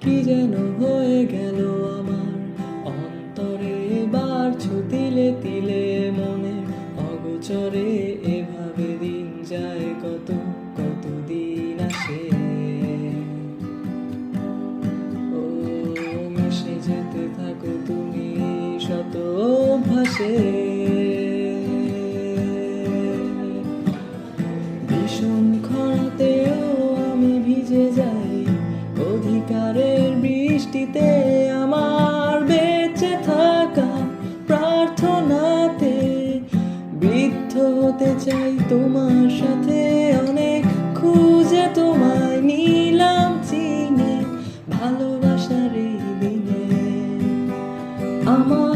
কি যেন হয়ে গেল আমার অন্তরে, বাড়ছো তিলে তিলে মনে অগোচরে। এভাবে দিন যায় কত কত দিন আসে, ও মিশে যেতে থাকো তুমি শত অভ্যাসে। ভীষণ খরাতেও আমি ভিজে যাই অধিকারের বৃষ্টিতে, আমার বেঁচে থাকা প্রার্থনাতে। বৃদ্ধ হতে চাই তোমার সাথে অনেক, খুঁজে তোমায় নিলাম চিনে ভালোবাসার এই দিনে। আমার